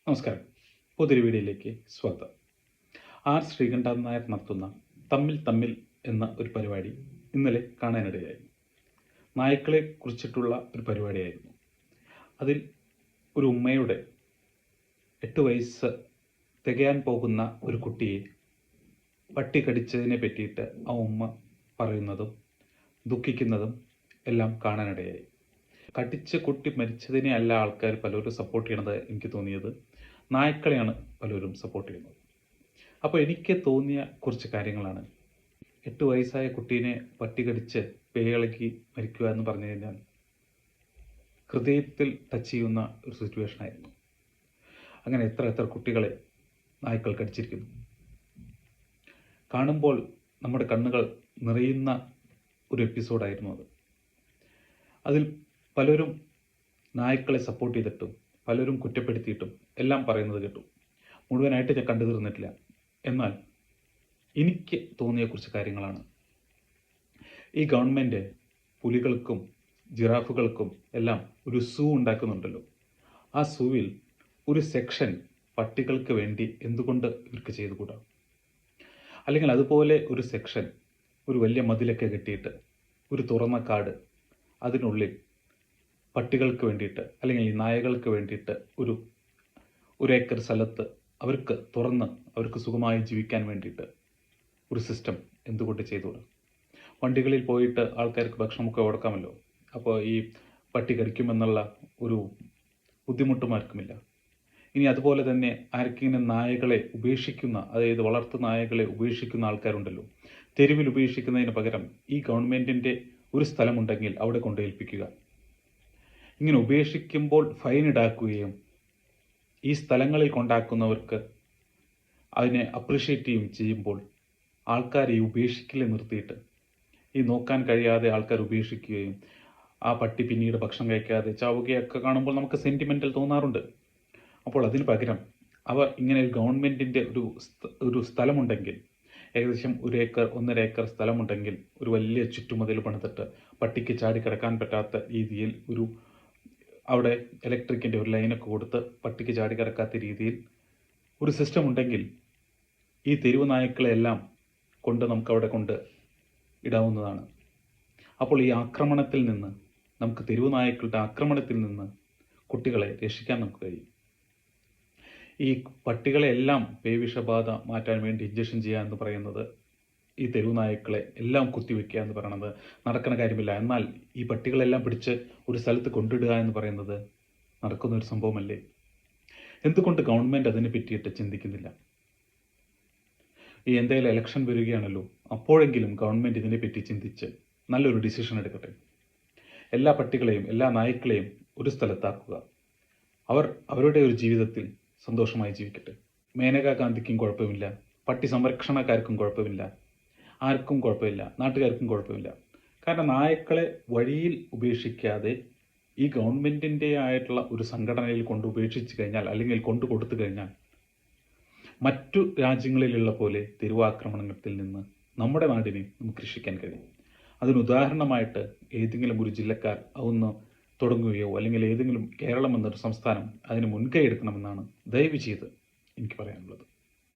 നമസ്കാരം. പുതിയൊരു വീഡിയോയിലേക്ക് സ്വാഗതം. ആർ ശ്രീകണ്ഠൻ നായർ നടത്തുന്ന തമ്മിൽ തമ്മിൽ എന്ന ഒരു പരിപാടി ഇന്നലെ കാണാനിടയായി. നായ്ക്കളെ കുറിച്ചിട്ടുള്ള ഒരു പരിപാടിയായിരുന്നു. അതിൽ ഒരു ഉമ്മയുടെ 8 വയസ്സ് തികയാൻ പോകുന്ന ഒരു കുട്ടിയെ പട്ടി കടിച്ചതിനെ പറ്റിയിട്ട് ആ ഉമ്മ പറയുന്നതും ദുഃഖിക്കുന്നതും എല്ലാം കാണാനിടയായി. കടിച്ച കുട്ടി മരിച്ചതിനെ അല്ല ആൾക്കാർ പലരും സപ്പോർട്ട് ചെയ്യണത്. എനിക്ക് തോന്നിയത് നായ്ക്കളെയാണ് പലരും സപ്പോർട്ട് ചെയ്യുന്നത്. അപ്പോൾ എനിക്ക് തോന്നിയ കുറച്ച് കാര്യങ്ങളാണ്. 8 വയസ്സായ കുട്ടീനെ പട്ടി കടിച്ച് പേയിളക്കി മരിക്കുക എന്ന് പറഞ്ഞു കഴിഞ്ഞാൽ ഹൃദയത്തിൽ ടച്ച് ചെയ്യുന്ന ഒരു സിറ്റുവേഷനായിരുന്നു. അങ്ങനെ എത്ര കുട്ടികളെ നായ്ക്കൾ കടിച്ചിരിക്കുന്നു. കാണുമ്പോൾ നമ്മുടെ കണ്ണുകൾ നിറയുന്ന ഒരു എപ്പിസോഡായിരുന്നു അത്. അതിൽ പലരും നായ്ക്കളെ സപ്പോർട്ട് ചെയ്തിട്ടും പലരും കുറ്റപ്പെടുത്തിയിട്ടും എല്ലാം പറയുന്നത് കേട്ടു. മുഴുവനായിട്ട് ഞാൻ കണ്ടു തീർന്നിട്ടില്ല. എന്നാൽ എനിക്ക് തോന്നിയ കുറച്ച് കാര്യങ്ങളാണ്. ഈ ഗവൺമെൻറ് പുലികൾക്കും ജിറാഫുകൾക്കും എല്ലാം ഒരു സൂ ഉണ്ടാക്കുന്നുണ്ടല്ലോ. ആ സൂവിൽ ഒരു സെക്ഷൻ പട്ടികൾക്ക് വേണ്ടി എന്തുകൊണ്ട് ഇവർക്ക് ചെയ്തുകൂടാ? അല്ലെങ്കിൽ അതുപോലെ ഒരു സെക്ഷൻ, ഒരു വലിയ മതിലൊക്കെ കെട്ടിയിട്ട് ഒരു തുറന്ന കാട്, അതിനുള്ളിൽ പട്ടികൾക്ക് വേണ്ടിയിട്ട് അല്ലെങ്കിൽ ഈ നായകൾക്ക് വേണ്ടിയിട്ട് ഒരു ഏക്കർ സ്ഥലത്ത് അവർക്ക് സുഖമായി ജീവിക്കാൻ വേണ്ടിയിട്ട് ഒരു സിസ്റ്റം എന്തുകൊണ്ട് ചെയ്തുകൂടാ? വണ്ടികളിൽ പോയിട്ട് ആൾക്കാർക്ക് ഭക്ഷണമൊക്കെ കൊടുക്കാമല്ലോ. അപ്പോൾ ഈ പട്ടി കടിക്കുമെന്നുള്ള ഒരു ബുദ്ധിമുട്ടും ആർക്കുമില്ല. ഇനി അതുപോലെ തന്നെ ആർക്കിങ്ങനെ നായകളെ ഉപേക്ഷിക്കുന്ന, അതായത് വളർത്തു നായകളെ ഉപേക്ഷിക്കുന്ന ആൾക്കാരുണ്ടല്ലോ, തെരുവിൽ ഉപേക്ഷിക്കുന്നതിന് പകരം ഈ ഗവൺമെൻറ്റിൻ്റെ ഒരു സ്ഥലമുണ്ടെങ്കിൽ അവിടെ കൊണ്ടേൽപ്പിക്കുക. ഇങ്ങനെ ഉപേക്ഷിക്കുമ്പോൾ ഫൈൻ ഈടാക്കുകയും ഈ സ്ഥലങ്ങളിൽ കൊണ്ടാക്കുന്നവർക്ക് അതിനെ അപ്രിഷ്യേറ്റ് ചെയ്യുമ്പോൾ ആൾക്കാർ ഈ ഉപേക്ഷിക്കൽ നിർത്തിയിട്ട് ഈ നോക്കാൻ കഴിയാതെ ആൾക്കാർ ഉപേക്ഷിക്കുകയും ആ പട്ടി പിന്നീട് ഭക്ഷണം കഴിക്കാതെ ചാവുകയൊക്കെ കാണുമ്പോൾ നമുക്ക് സെൻറ്റിമെൻ്റൽ തോന്നാറുണ്ട്. അപ്പോൾ അതിന് പകരം ഇങ്ങനെ ഒരു ഗവൺമെൻറ്റിൻ്റെ ഒരു സ്ഥലമുണ്ടെങ്കിൽ, ഏകദേശം 1 ഏക്കർ 1.5 ഏക്കർ സ്ഥലമുണ്ടെങ്കിൽ ഒരു വലിയ ചുറ്റുമതിൽ പണിതിട്ട് പട്ടിക്ക് ചാടി കിടക്കാൻ പറ്റാത്ത രീതിയിൽ അവിടെ ഇലക്ട്രിക്കിൻ്റെ ഒരു ലൈനൊക്കെ കൊടുത്ത് പട്ടിക്ക് ചാടി കിടക്കാത്ത രീതിയിൽ ഒരു സിസ്റ്റം ഉണ്ടെങ്കിൽ ഈ തെരുവ് നായ്ക്കളെല്ലാം നമുക്കവിടെ ഇടാവുന്നതാണ്. അപ്പോൾ ഈ ആക്രമണത്തിൽ നിന്ന്, നമുക്ക് തെരുവ് നായ്ക്കളുടെ ആക്രമണത്തിൽ നിന്ന് കുട്ടികളെ രക്ഷിക്കാൻ നമുക്ക് കഴിയും. ഈ പട്ടികളെല്ലാം പേവിഷബാധ മാറ്റാൻ വേണ്ടി ഇഞ്ചക്ഷൻ ചെയ്യുക എന്ന് പറയുന്നത്, ഈ തെരുവ് നായ്ക്കളെ എല്ലാം കുത്തിവെക്കുക എന്ന് പറയുന്നത് നടക്കുന്ന കാര്യമില്ല. എന്നാൽ ഈ പട്ടികളെല്ലാം പിടിച്ച് ഒരു സ്ഥലത്ത് കൊണ്ടിടുക എന്ന് പറയുന്നത് നടക്കുന്ന ഒരു സംഭവമല്ലേ? എന്തുകൊണ്ട് ഗവൺമെൻറ് അതിനെ പറ്റിയിട്ട് ചിന്തിക്കുന്നില്ല? ഈ എന്തായാലും ഇലക്ഷൻ വരികയാണല്ലോ, അപ്പോഴെങ്കിലും ഗവൺമെൻറ് ഇതിനെപ്പറ്റി ചിന്തിച്ച് നല്ലൊരു ഡിസിഷൻ എടുക്കട്ടെ. എല്ലാ പട്ടികളെയും എല്ലാ നായ്ക്കളെയും ഒരു സ്ഥലത്താക്കുക. അവരുടെ ഒരു ജീവിതത്തിൽ സന്തോഷമായി ജീവിക്കട്ടെ. മേനകാ ഗാന്ധിക്കും കുഴപ്പമില്ല, പട്ടി സംരക്ഷണക്കാർക്കും കുഴപ്പമില്ല, ആർക്കും കുഴപ്പമില്ല, നാട്ടുകാർക്കും കുഴപ്പമില്ല. കാരണം നായ്ക്കളെ വഴിയിൽ ഉപേക്ഷിക്കാതെ ഈ ഗവൺമെൻറ്റിൻ്റെ ആയിട്ടുള്ള ഒരു സംഘടനയിൽ ഉപേക്ഷിച്ച് കഴിഞ്ഞാൽ, അല്ലെങ്കിൽ കൊടുത്തു കഴിഞ്ഞാൽ, മറ്റു രാജ്യങ്ങളിലുള്ള പോലെ തെരുവാക്രമണത്തിൽ നിന്ന് നമ്മുടെ നാടിനെ നമുക്ക് രക്ഷിക്കാൻ കഴിയും. അതിനുദാഹരണമായിട്ട് ഏതെങ്കിലും ഒരു ജില്ലക്കാർ അതൊന്ന് തുടങ്ങുകയോ, അല്ലെങ്കിൽ ഏതെങ്കിലും കേരളം എന്നൊരു സംസ്ഥാനം അതിന് മുൻകൈ എടുക്കണമെന്നാണ് ദയവ് ചെയ്ത് എനിക്ക് പറയാനുള്ളത്.